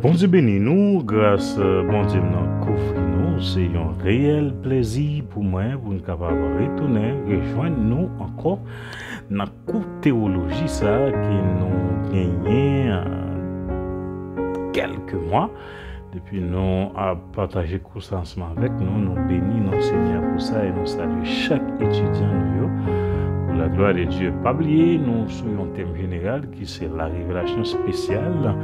Bon Dieu béni nous, grâce bon Dieu nous couvre nous, c'est un réel plaisir pour moi pour nous capable retourner, rejoindre nous encore dans la courte théologie ça qui nous gagné quelques mois depuis nous à partager cours ensemble avec nous, nous bénissons notre Seigneur pour ça et nous saluons chaque étudiant nous. Pour la gloire de Dieu, pas oublier, nous sommes un thème général qui c'est la révélation spéciale.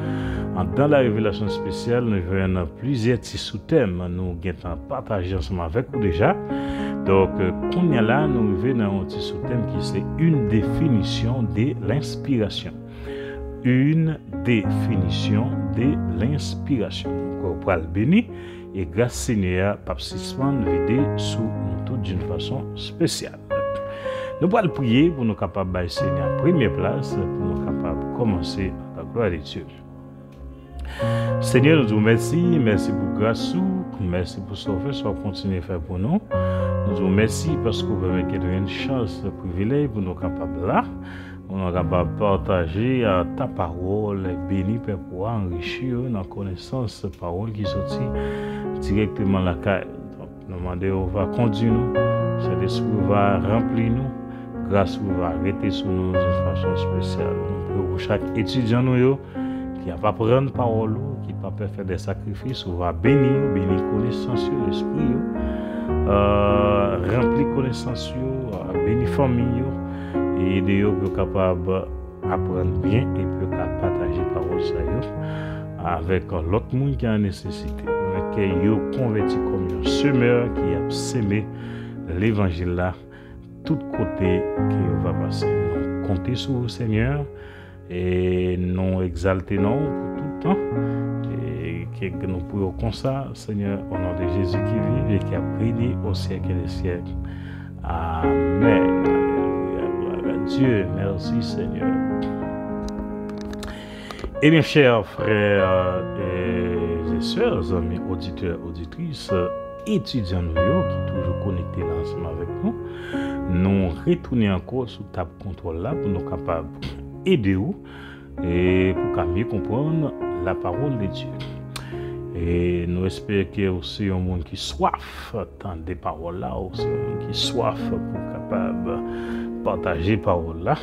Dans la révélation spéciale, nous avons plusieurs petits sous-thèmes. Nous avons partagé ensemble avec vous déjà. Donc, quand il y a là, nous avons un petit sous-thème qui c'est une définition de l'inspiration. Une définition de l'inspiration. Donc, on va le bénir et grâce Seigneur, Pape Sisman vidé sous nous toutes d'une façon spéciale. Nous allons prier pour nous capables de Seigneur en première place, pour nous capables de commencer à la gloire de Dieu. Seigneur, nous vous remercions, merci pour grâce, merci pour ce que vous continuez à faire pour nous. Nous vous remercions parce que vous avez une chance, un privilège pour nous capables là. Nous sommes capables de partager ta parole, béni Père pour enrichir nos connaissances, la parole qui sortit directement de la caille. Donc, nous demandons, on va conduire nous, cet esprit va remplir nous. Grâce vous va arrêter sur nous d'une façon spéciale. Pour chaque étudiant qui n'a pas prendre parole, qui n'a pas faire des sacrifices, on va bénir connaissance de l'esprit, remplir connaissance, bénir famille et aider vous capable d'apprendre bien et puis partager parole ça avec l'autre monde qui a nécessité. Que vous converti comme un semeur qui a sémé l'évangile là. Tout côté qui va passer. Nous comptons sur le Seigneur et nous exaltons pour tout le temps. Et que nous pouvons comme ça, Seigneur, au nom de Jésus qui vit et qui a prié au siècle des siècles. Amen. Alléluia. Gloire à Dieu. Merci, Seigneur. Et mes chers frères et sœurs, amis auditeurs, auditrices, étudiants nous qui toujours connectés là ensemble avec nous, nous retournons encore sous table contrôle là pour nous capables d'aider vous et pour mieux comprendre la parole de Dieu. Et nous espérons qu'il y a aussi un monde qui soif tant des paroles là, aussi un monde qui soif pour capable partager parole là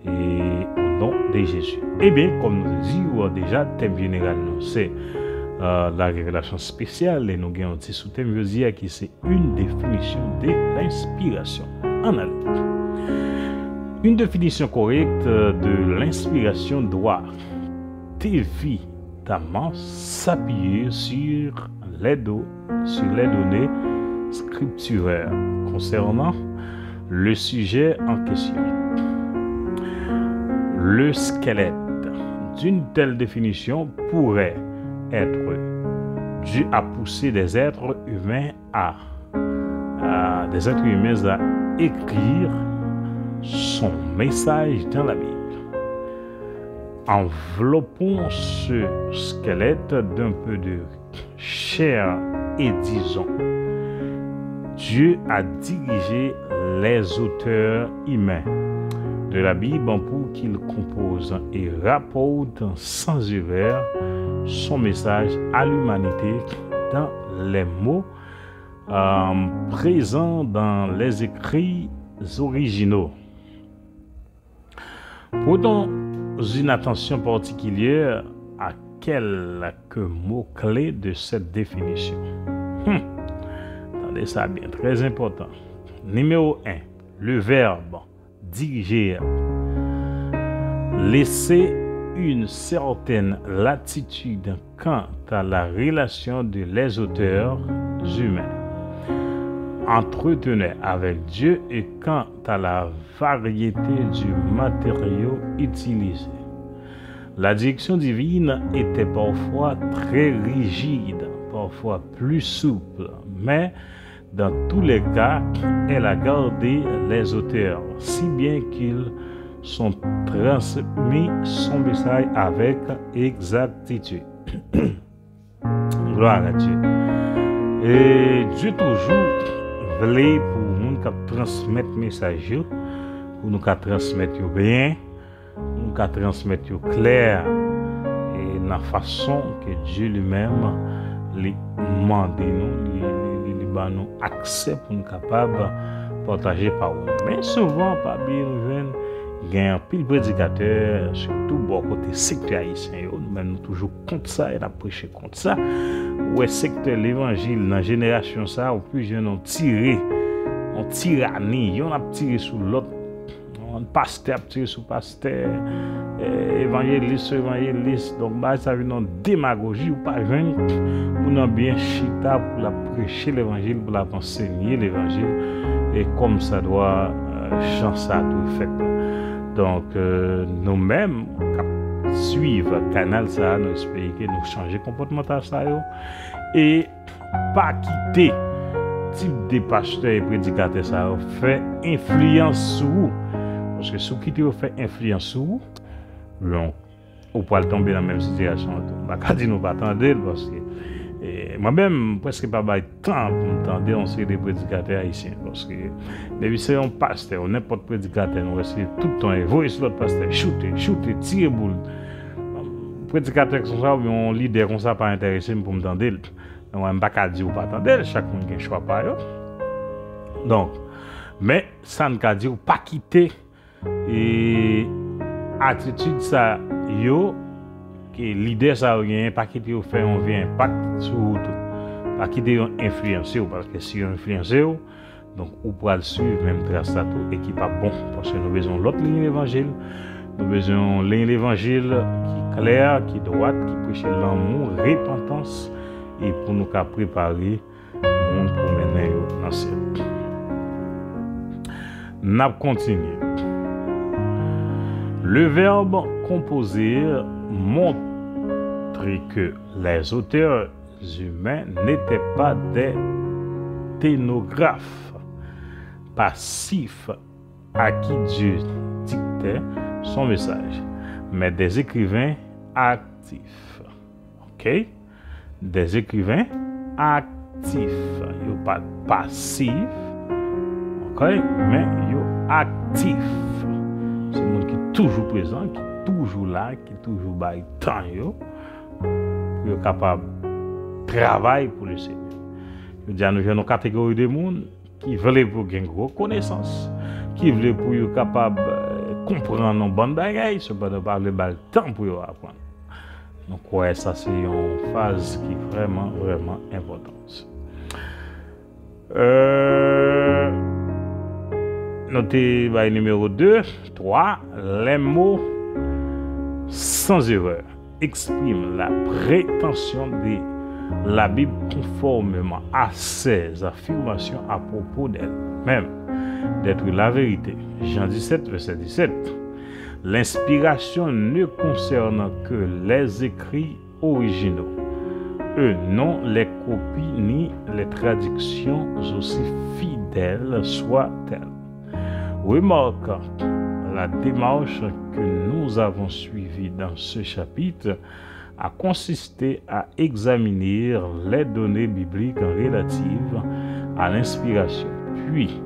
et au nom de Jésus. Eh bien, comme nous disons déjà, le thème général c'est la révélation spéciale et nous avons un petit sous-thème qui c'est une définition de l'inspiration. En allée. Une définition correcte de l'inspiration doit évidemment s'appuyer sur les données scripturaires concernant le sujet en question. Le squelette d'une telle définition pourrait être dû à pousser des êtres humains à écrire son message dans la Bible. Enveloppons ce squelette d'un peu de chair et disons, Dieu a dirigé les auteurs humains de la Bible pour qu'ils composent et rapportent sans erreur son message à l'humanité dans les mots présents dans les écrits originaux. Portons une attention particulière à quelques mots-clés de cette définition. Attendez ça bien, très important. Numéro 1, le verbe diriger. Laisser une certaine latitude quant à la relation de les auteurs humains entretenaient avec Dieu et quant à la variété du matériau utilisé. La direction divine était parfois très rigide, parfois plus souple, mais dans tous les cas, elle a gardé les auteurs, si bien qu'ils sont transmis son message avec exactitude. Gloire à Dieu. Et Dieu toujours voulait pour nous transmettre le message, pour nous transmettre bien, nous transmettre clair, et la façon que Dieu lui-même les demande nous accès pour nous capables de partager parole. Mais souvent, par bien il y a un pile prédicateur, surtout bon côté secteur haïtien, nous toujours contre ça et la prêcher contre ça. Ouais, secteur l'évangile dans la génération ça, au plus jeunes ont tiré, on tyrannie, on a tiré sur l'autre, on pasteur a tiré sur pasteur, évangéliste sur évangéliste, donc bah ça vient en démagogie ou pas jeune, pour nous bien chita pour la prêcher l'évangile, pour la enseigner l'évangile, et comme ça doit chancer à tout fait. Donc, nous-mêmes, suivre le canal, ça, nous espérons que nous changer comportemental, ça, et pas quitter le type de pasteur et prédicateur, ça, fait influence sur vous. Parce que si vous quittez, vous fait influence sur vous, donc, vous pouvez tomber dans la même situation. Je ne vais pas dire nous pas attendre, parce que moi-même, presque pas de temps pour m'entendre, on sait des prédicateurs haïtiens. Parce que, depuis c'est un pasteur, n'importe prédicateur, nous essayons tout le temps, et voyez sur l'autre pasteur, shooter, tirer boule. Prédicateur comme ça, ou un leader comme ça, pas intéressé pour m'entendre. On ne va pas dire ou pas attendre, chaque monde a un choix par eux. Donc, mais ça ne veut dire pas quitter et attitude ça, yo. L'idée ça rien pas quitter ou faire un vrai impact sur tout pas quitter influencer parce que si on influencer donc on pourra le suivre même trace ça tout et qui pas bon parce que nous besoin l'autre ligne d'évangile nous besoin ligne l'évangile qui clair qui droite qui prêche l'amour repentance et pour nous qu'à préparer monde pour mener dans ciel n'a continuer le verbe composer montre que les auteurs humains n'étaient pas des ténographes passifs à qui Dieu dictait son message, mais des écrivains actifs. Ok? Des écrivains actifs. Ils ne sont pas passifs, ok? Mais ils sont actifs. C'est le monde qui est toujours présent, qui est toujours là, qui est toujours bail temps. Ils sont capables de travailler pour le Seigneur. Je dis à nous, une catégorie de monde qui veulent pour gagner une connaissance, qui veulent pour être capable de comprendre nos bonnes bagailles, cependant pas le temps pour apprendre. Donc, ouais, ça c'est une phase qui est vraiment, vraiment importante. Notez numéro 2, 3, les mots sans erreur exprime la prétention de la Bible conformément à ses affirmations à propos d'elle-même, d'être la vérité. Jean 17, verset 17. L'inspiration ne concerne que les écrits originaux, non les copies ni les traductions aussi fidèles soient-elles. Remarque la démarche que nous avons suivie dans ce chapitre a consisté à examiner les données bibliques relatives à l'inspiration, puis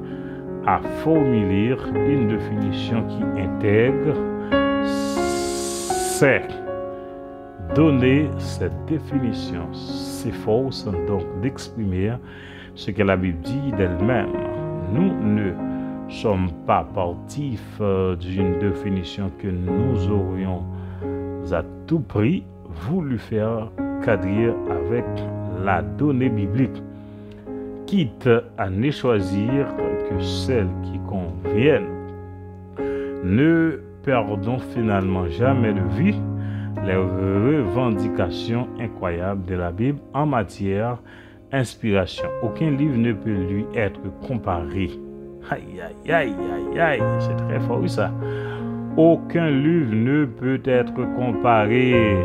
à formuler une définition qui intègre ces données. Cette définition s'efforce donc d'exprimer ce que la Bible dit d'elle-même. Nous ne sommes pas partifs d'une définition que nous aurions à tout prix voulu faire cadrer avec la donnée biblique, quitte à ne choisir que celles qui conviennent. Ne perdons finalement jamais de vue les revendications incroyables de la Bible en matière d'inspiration. Aucun livre ne peut lui être comparé. Aïe, aïe, aïe, aïe, aïe, c'est très fort ça. Aucun livre ne peut être comparé.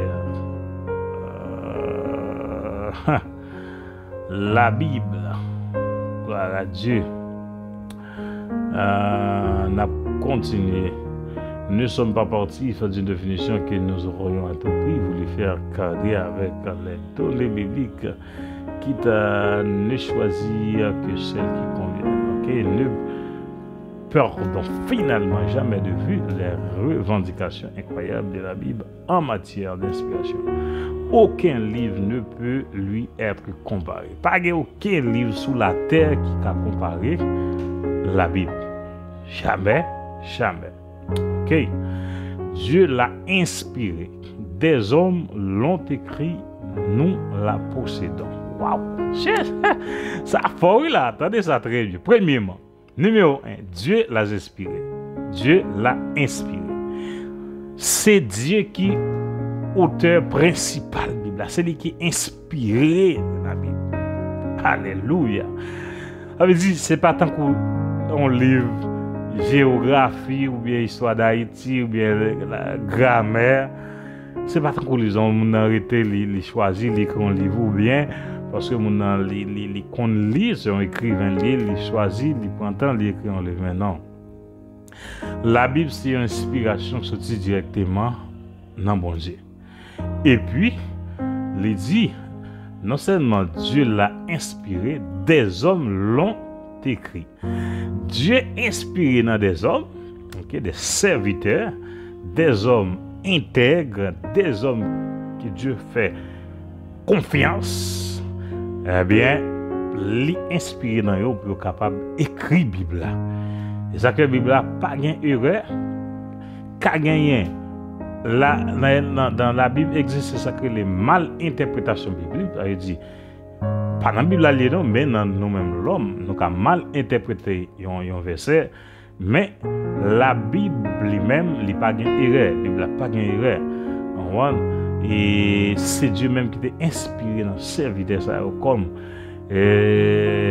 La Bible, gloire à Dieu, n'a continué. Nous ne sommes pas partis faire d'une définition que nous aurions à tout prix voulu faire cadrer avec les données bibliques, quitte à ne choisir que celles qui conviennent. Okay? perdons finalement jamais de vue les revendications incroyables de la Bible en matière d'inspiration. Aucun livre ne peut lui être comparé. Pas aucun livre sous la terre qui a comparé la Bible. Jamais, jamais. Ok? Dieu l'a inspiré. Des hommes l'ont écrit, nous la possédons. Waouh! Ça faut là, attendez ça très bien. Premièrement, numéro 1, Dieu l'a inspiré. Dieu l'a inspiré. C'est Dieu qui est auteur principal de la Bible. C'est lui qui est inspiré de la Bible. Alléluia. Ça veut dire, c'est pas tant qu'on livre géographie ou bien histoire d'Haïti ou bien la grammaire. C'est pas tant qu'on les on arrêté les choisir les qu'on livre ou bien parce que mon les qu'on lit c'est un écrivain les choisit les prend temps les écrit en livre. Non. La Bible c'est une inspiration sortie directement dans bon Dieu. Et puis il dit non seulement Dieu l'a inspiré, des hommes l'ont écrit. Dieu inspiré dans des hommes, okay, des serviteurs, des hommes intègres, des hommes que Dieu fait confiance. Eh bien, les inspiré dans eux pour être capable d'écrire la Bible. Et ça que la Bible n'a pas de erreur, qu'a gagné. Là, dans la Bible existe ça que les mal interprétations bibliques. Ça veut dire, pas dans la Bible, non, mais dans nous-mêmes, l'homme, nous avons mal interprété un verset, mais la Bible lui-même, il n'a pas d'erreur. La Bible n'a pas d'erreur. Et c'est Dieu même qui t'a inspiré dans ce serviteur, comme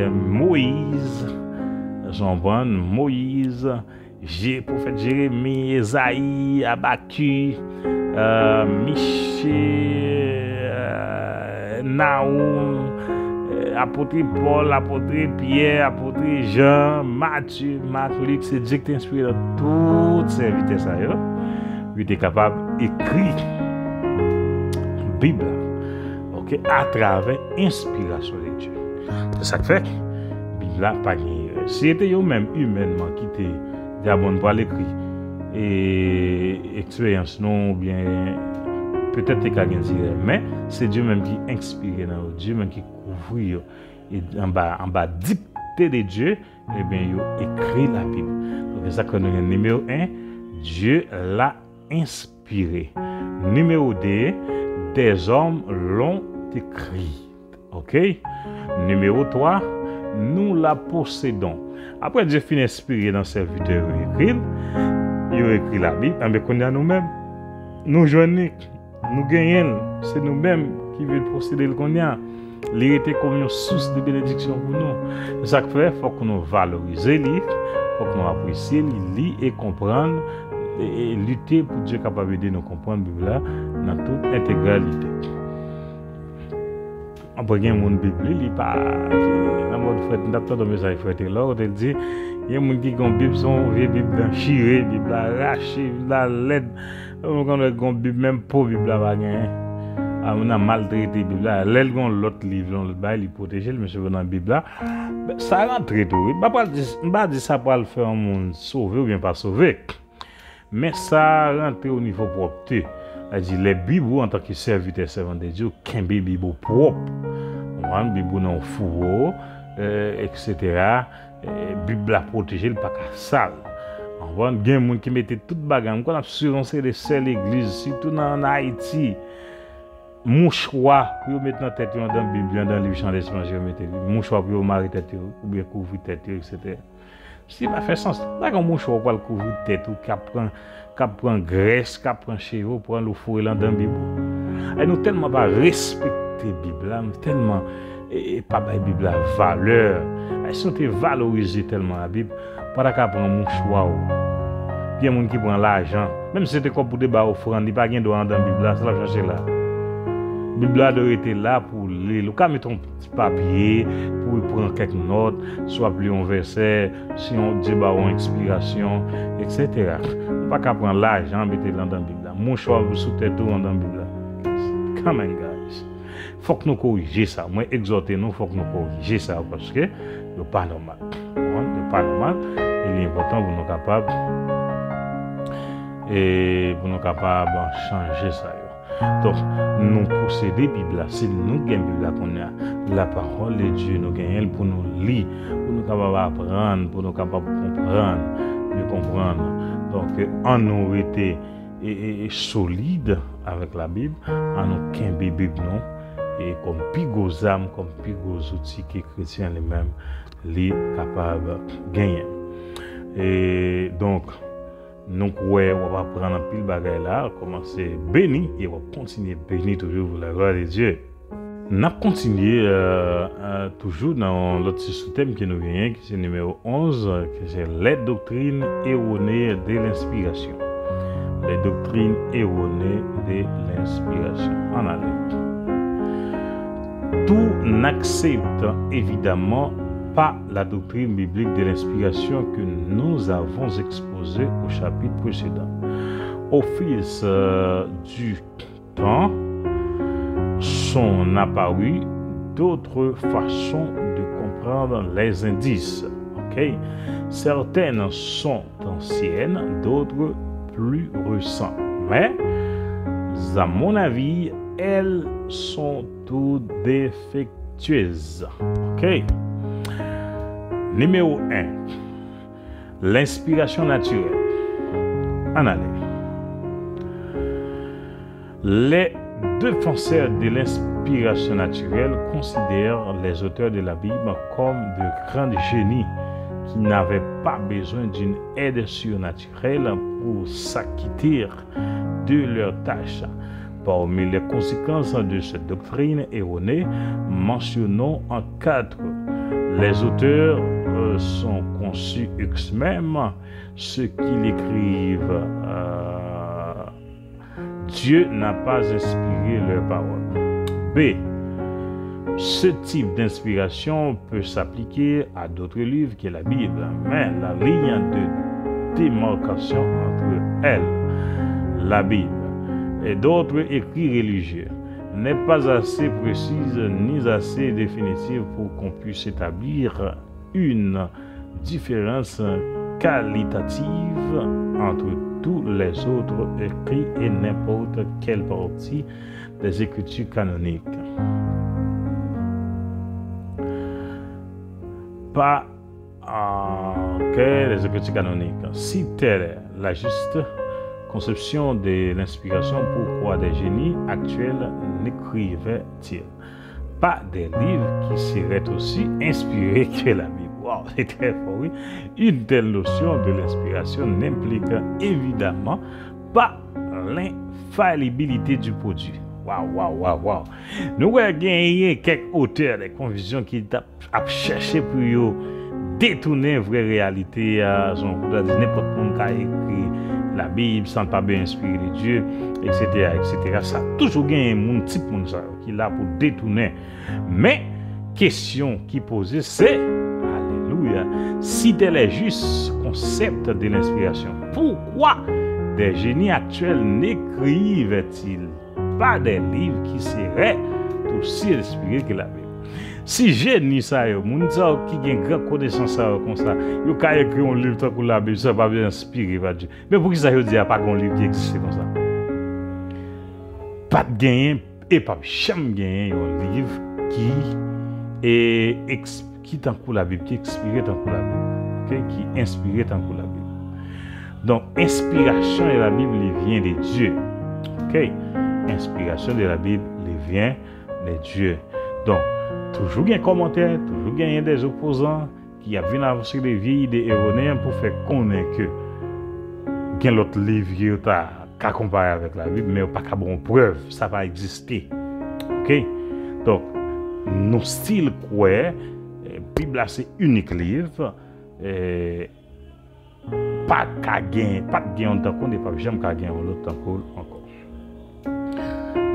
Moïse, Moïse, prophète Jérémie, Esaïe, Habakkuk, Michée, Naoum, apôtre Paul, apôtre Pierre, apôtre Jean, Matthieu, Marc, Luc, c'est Dieu qui t'a inspiré dans toutes ces vitesses. Il était capable d'écrire la Bible, okay, à travers l'inspiration de Dieu. C'est ça que fait que la Bible n'a pas gagné. Si c'était eux-mêmes humainement qui étaient d'abord pour l'écrit et expérience non bien peut-être qu'il y a dire mais c'est Dieu même qui inspire dans Dieu même qui couvre et en bas dicté de Dieu et bien il écrit la Bible. Donc c'est ça que nous avons. Numéro 1, Dieu l'a inspiré. Numéro 2, des hommes l'ont écrit. OK? Numéro 3, nous la possédons. Après Dieu finit d'inspirer dans ses serviteurs il a écrit la Bible, mais qu'on a nous-mêmes, nous joignons, nous gagnons, c'est nous-mêmes qui veulent posséder le qu'on a. Il était comme une source de bénédiction pour nous. C'est ça que fait, il faut que nous valorisions, il faut que nous apprécions, lire et comprendre et lutter pour Dieu capable d'aider nous comprendre la Bible dans toute intégralité. Après, il y a un monde Bible, il n'est pas. Dans mode frère, il y a un message frère, là, il dit il y a des gens qui ont une Bible, son vieille Bible chirée, Bible arrachée, Bible laide. On a une Bible, même pour Bible, on a maltraité Bible. L'aile, l'autre livre, il est protégé, le monsieur dans la Bible. Ça rentre tout. Je ne vais pas dire ça pour le faire un monde sauvé ou bien pas sauvé. Mais ça rentre au niveau propreté. C'est-à-dire les Bibles en tant que serviteurs servants de Dieu, qu'un Bible propre. On Bible non fourreau, etc. Bible a protégé le pas sale. On voit il y a des gens qui mettaient toute bagarre. On a surveillé les seules églises, surtout en Haïti. Mouchoir pour mettre dans tête dans la Bible, dans le champ d'espace, mouchoir pour marier tête ou bien couvrir tête, etc. Si ça fait sens, là quand mouchoir pour couvrir tête ou qui prend graisse, qui prend cheveux pour le fourrer dans la Bible. Et nous tellement pas respecter la Bible, nous tellement pas la Bible la valeur. Si on valoriser tellement la Bible, pas qu'à prendre mouchoir. Il y a des gens qui prennent l'argent, même si c'était comme pour des offrandes, il n'y a pas de droit dans la Bible, c'est la chercher là. La Bible doit être là pour lire. Le cas, mettons un petit papier pour prendre quelques notes, soit plus un verset, si on dit une inspiration, etc. On pas qu'à prendre l'argent, mettre dans la Bible. Mon choix sous tête dans la Bible. Come on, guys. Faut que nous corrigions ça. Moi, exhorter nous, faut que nous corrigions ça parce que c'est pas normal. C'est pas normal. il est important pour nous capables et pour nous capables de changer ça. Donc, nous posséder Bible, c'est nous qui avons Bible qu'on a. La parole de Dieu, nous gagnons pour nous lire, pour nous capables apprendre, pour nous capables comprendre, mieux comprendre. Donc, en nous été solide avec la Bible, en nous qu'un Bible non, et comme plus gros âmes, comme plus gros outils que les chrétiens les-mêmes, les capables de gagner. Et donc, nous, ouais, on va prendre un pile bagaille là, commencer béni et on va continuer béni toujours pour la gloire de Dieu. Nous allons continuer toujours dans l'autre sous-thème qui nous vient, qui est numéro 11, qui c'est les doctrines erronées de l'inspiration. Les doctrines erronées de l'inspiration. En allée. Tout n'accepte évidemment pas la doctrine biblique de l'inspiration que nous avons exposée au chapitre précédent. Au fil du temps, sont apparues d'autres façons de comprendre les indices. Okay? Certaines sont anciennes, d'autres plus récentes. Mais, à mon avis, elles sont toutes défectueuses. OK? Numéro 1. L'inspiration naturelle. En allée. Les défenseurs de l'inspiration naturelle considèrent les auteurs de la Bible comme de grands génies qui n'avaient pas besoin d'une aide surnaturelle pour s'acquitter de leurs tâches. Parmi les conséquences de cette doctrine erronée, mentionnons en 4. Les auteurs sont conçus eux-mêmes, ce qu'ils écrivent. Dieu n'a pas inspiré leurs paroles. B. Ce type d'inspiration peut s'appliquer à d'autres livres que la Bible, mais la ligne de démarcation entre elle, la Bible, et d'autres écrits religieux n'est pas assez précise ni assez définitive pour qu'on puisse établir une différence qualitative entre tous les autres écrits et n'importe quelle partie des écritures canoniques. Pas que les écritures canoniques. Si telle est la juste conception de l'inspiration, pourquoi des génies actuels n'écrivaient-ils pas des livres qui seraient aussi inspirés que la Bible? Wow, c'est très fort, oui. Une telle notion de l'inspiration n'implique évidemment pas l'infaillibilité du produit. Wow. Nous avons gagné quelques auteurs de confusion qui ont cherché pour détourner la vraie réalité. N'importe qui a écrit la Bible sans pas bien inspirer de Dieu, etc. Ça a toujours gagné un type qui est là pour détourner. Mais, question qui posée, c'est, alléluia, si tel est juste concept de l'inspiration, pourquoi des génies actuels n'écrivent-ils pas des livres qui seraient aussi inspirés que la Bible? Si génie ça yo, moun sa qui gen grand connaissance ça comme ça, yo ka écrit un livre tant que la Bible, ça pas bien inspiré par Dieu. Mais pour qui ça yo dit pas un livre qui existe comme ça? Pas de gagner et pas jamais gagner un livre qui tant que la Bible, qui expiré tant que la Bible, okay? Qui inspiré tant que la Bible. Donc inspiration de la Bible vient de Dieu. OK? Inspiration de la Bible vient de Dieu. Donc toujours un commentaire, toujours gagner des opposants qui viennent avancer des vieilles idées erronées pour faire connaître que il y a l'autre livre qui est comparé avec la Bible, mais pas qu'à bonne preuve, ça va exister. OK? Donc, nos styles quoi, la Bible c'est unique livre, pas qu'à gagner, pas de gain en tant qu'on n'est pas jamais qu'à gagner l'autre encore.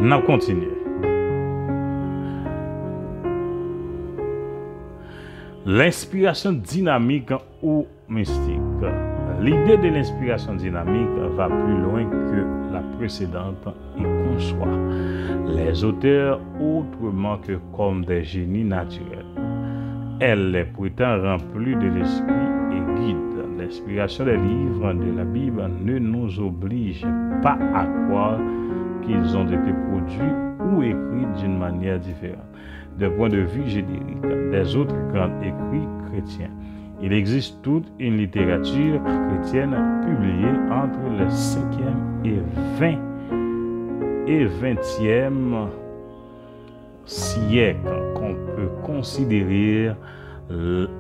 Nous continuons. L'inspiration dynamique ou mystique. L'idée de l'inspiration dynamique va plus loin que la précédente et conçoit les auteurs autrement que comme des génies naturels. Elle les prétend remplis de l'esprit et guide l'inspiration des livres de la Bible ne nous oblige pas à croire qu'ils ont été produits ou écrits d'une manière différente. D'un point de vue générique des autres grands écrits chrétiens, il existe toute une littérature chrétienne publiée entre le 5e et 20e siècle qu'on peut considérer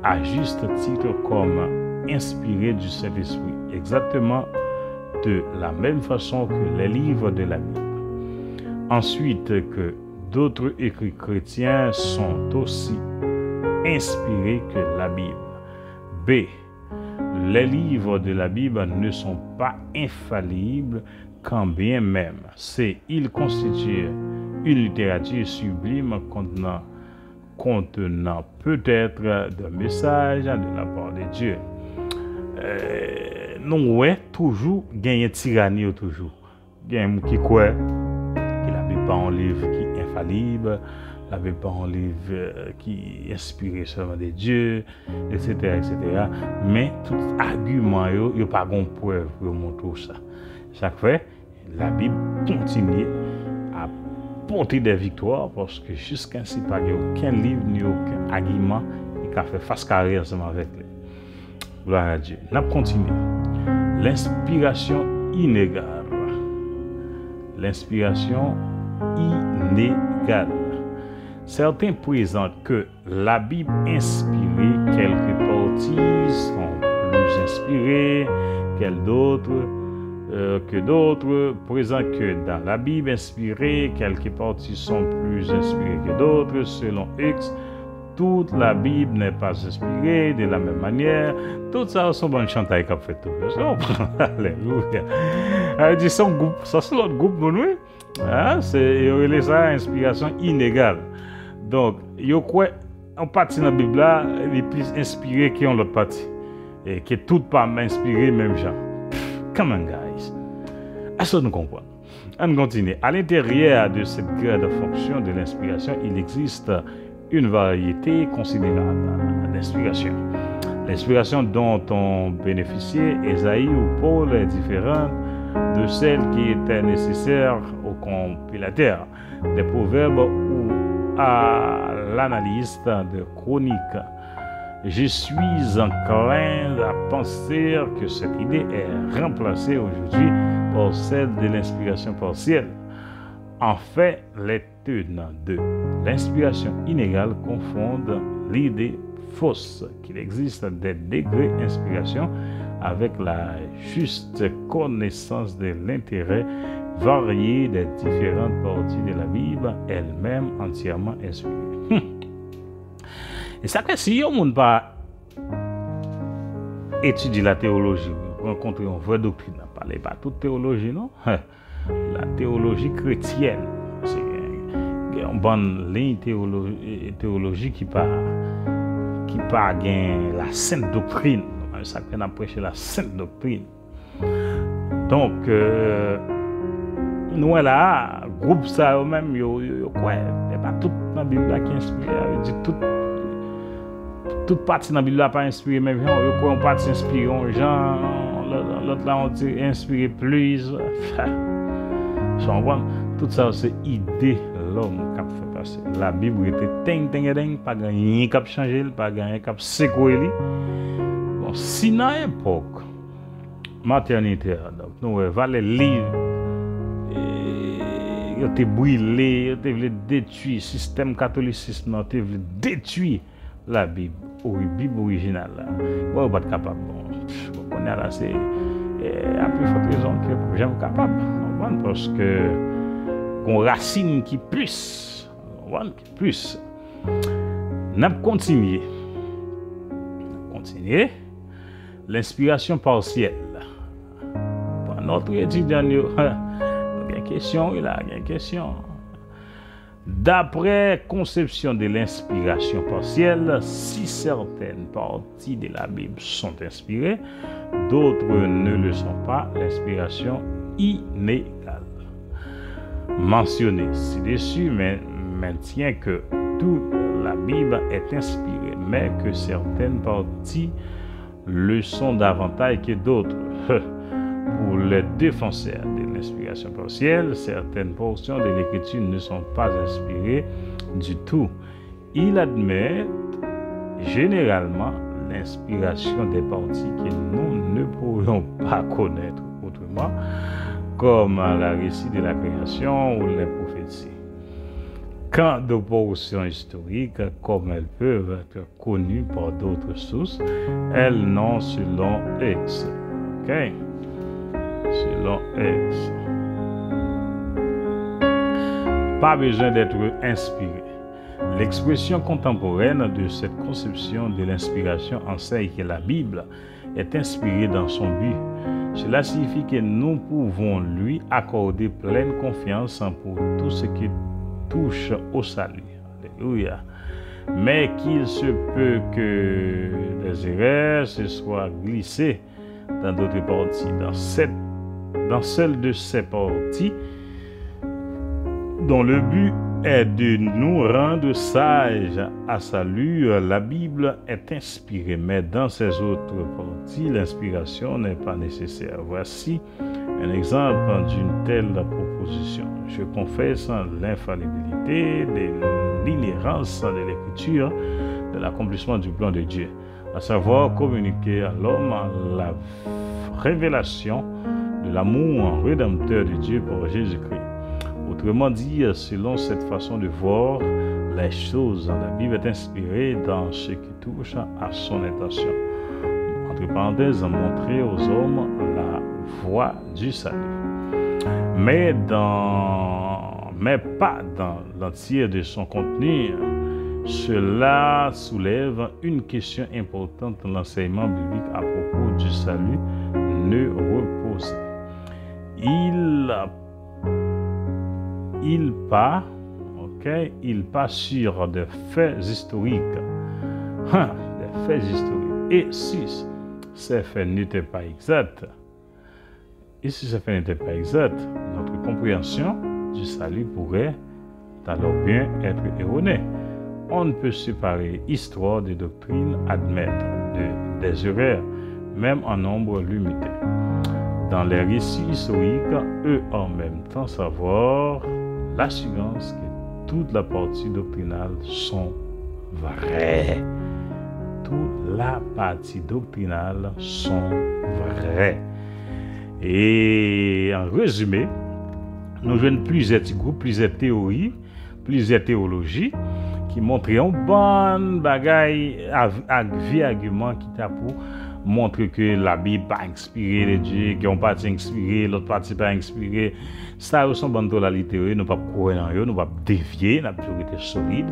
à juste titre comme inspiré du Saint-Esprit, exactement de la même façon que les livres de la Bible. Ensuite, que d'autres écrits chrétiens sont aussi inspirés que la Bible. B. Les livres de la Bible ne sont pas infaillibles quand bien même. C. Ils constituent une littérature sublime contenant peut-être des messages de la part de Dieu. Nous, ouais, toujours gagner tyrannie, toujours. Gagne qui croit qu'il n'avait pas un livre qui est infallible, il n'avait pas un livre qui est inspiré seulement de Dieu, etc., etc. Mais tout argument, il n'y a pas de preuve pour montrer ça. Chaque fois, la Bible continue à porter des victoires parce que jusqu'à-ci, il n'y a aucun livre ni aucun argument qui a fait face carré ensemble avec lui. Gloire à Dieu. Nous continuons. L'inspiration inégale. L'inspiration inégale. Certains présentent que la Bible inspirée, quelques parties sont plus inspirées que d'autres présentent que dans la Bible inspirée, quelques parties sont plus inspirées que d'autres. Selon X, toute la Bible n'est pas inspirée de la même manière. Tout ça, c'est un bon chantage qu'a fait tout. Alléluia. Elle dit son groupe, ça c'est l'autre groupe, oui. C'est ça, inspiration inégale. Donc, il croit en partie dans la Bible là, elle est plus inspirée que l'autre partie. Et que tout pas inspiré même genre. Come on, guys. Est-ce que nous comprenons? On continue. À l'intérieur de cette grande fonction de l'inspiration, il existe une variété considérable d'inspiration. L'inspiration dont ont bénéficié Ésaïe ou Paul est différente de celle qui était nécessaire au compilateur des proverbes ou à l'analyste de chroniques. Je suis enclin à penser que cette idée est remplacée aujourd'hui par celle de l'inspiration partielle. En fait, les tenants de l'inspiration inégale confondent l'idée fausse qu'il existe des degrés d'inspiration avec la juste connaissance de l'intérêt varié des différentes parties de la Bible, elle-même entièrement inspirée. Et ça que si on ne pas étudier la théologie, rencontrer une vraie doctrine, ne parlez pas toute théologie, non? La théologie chrétienne, c'est une bonne ligne théologie qui pas gain la sainte doctrine. Ça qu'on a prêché la sainte doctrine. Donc nous là, groupe ça eux même yo quoi, c'est pas tout dans la Bible qui inspiré, dit toute partie dans la Bible pas inspiré même yo quoi on partie inspiré gens l'autre là on dit inspiré plus. Tout ça c'est idée l'homme qui a fait passer. La Bible était ting pas rien qui a changé, pas rien qui a secoué. Bon, si dans l'époque maternité, donc nous va les livres ils étaient brûlés, ils étaient détruits, le système catholicisme ils voulu détruire la Bible originale là. Bon, pas capable. Bon, on est là c'est à plus forte raison que jamais capable. Parce que qu'on racine qui plus, n'a continué. L'inspiration partielle. Pour notre étudiant, il y a une question. D'après conception de l'inspiration partielle, si certaines parties de la Bible sont inspirées, d'autres ne le sont pas. L'inspiration inégale. Mentionné ci-dessus maintient que toute la Bible est inspirée, mais que certaines parties leçons davantage que d'autres. Pour les défenseurs de l'inspiration partielle, certaines portions de l'écriture ne sont pas inspirées du tout. Il admet généralement l'inspiration des parties que nous ne pourrions pas connaître autrement, comme la récit de la création ou les prophéties. Quant aux portions historiques, comme elles peuvent être connues par d'autres sources, elles n'ont selon X. Okay? Selon X. Pas besoin d'être inspiré. L'expression contemporaine de cette conception de l'inspiration enseigne que la Bible est inspirée dans son but. Cela signifie que nous pouvons lui accorder pleine confiance pour tout ce qui touche au salut. Alléluia. Mais qu'il se peut que des erreurs se soient glissées dans d'autres parties. Dans celle de ces parties, dont le but est de nous rendre sages à salut, la Bible est inspirée, mais dans ces autres parties, l'inspiration n'est pas nécessaire. Voici un exemple d'une telle proposition. Je confesse l'infaillibilité de l'inhérence de l'écriture de l'accomplissement du plan de Dieu, à savoir communiquer à l'homme la révélation de l'amour rédempteur de Dieu par Jésus-Christ. Autrement dit, selon cette façon de voir les choses, la Bible est inspirée dans ce qui touche à son intention. Entre parenthèses, montrer aux hommes la voie du salut. Mais pas dans l'entier de son contenu. Cela soulève une question importante dans l'enseignement biblique à propos du salut ne repose. Il part sur des faits historiques. Des faits historiques. Et si ces faits n'étaient pas exacts, notre compréhension du salut pourrait alors bien être erronée. On ne peut séparer histoire des doctrines, admettre des erreurs, même en nombre limité. Dans les récits historiques, eux en même temps savoir l'assurance que toute la partie doctrinale sont vraies. Toute la partie doctrinale sont vraies. Et en résumé, nous jouons plusieurs groupes, plusieurs théories, plusieurs théologies qui montrent un bon bagage avec argument qui t'a pour montrer que la Bible pas inspirée de Dieu, qu'on partie inspirée, l'autre partie pas inspirée. Ça ressemble à la littérature, nous pas croire en eux, nous pas dévier, nous toujours été solide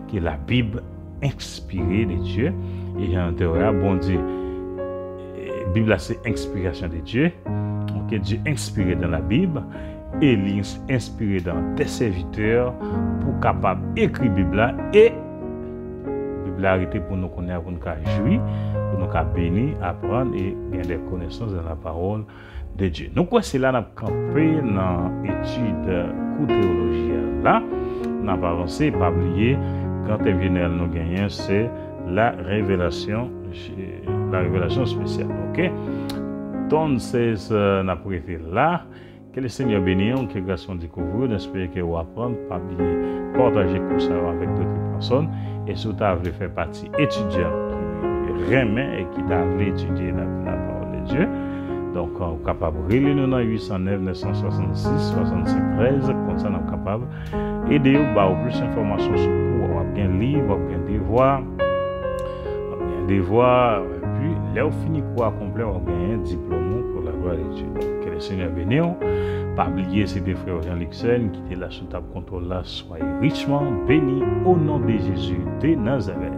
que la Bible inspirée de Dieu. Et en théorie, bon Dieu, la Bible c'est inspiration de Dieu. OK, Dieu inspiré dans la Bible et inspiré dans des serviteurs pour capable écrire la Bible et la arrêter pour nous connaître, pour nous jouir, pour nous bénir, apprendre et gagner des connaissances dans la parole de Dieu. Donc, c'est là qu'on a campé dans l'étude cours théologie. Là, on a avancé, pas oublier, quand elle vient nous gagner, c'est la révélation spéciale. OK? Donc, c'est on a prêté là. Que le Seigneur bénisse, que grâce à découvrir, j'espère que vous apprenez, pas oublier, partager pour ça avec d'autres personnes. Et si vous avez fait partie étudiant qui remet et qui t'a étudié la parole de Dieu, donc on est capable de relire nous dans 809 966 65 13, comme ça on est capable d'aider vous plus d'informations sur vous, on va bien lire, on va bien devoir, et puis là vous finissez quoi accomplir, on va bien un diplôme pour la gloire de Dieu. Donc, que le Seigneur bénisse. Pas oublier c'était frère Jean-Luc Sen qui était là sous table contrôle là, soyez richement bénis au nom de Jésus de Nazareth.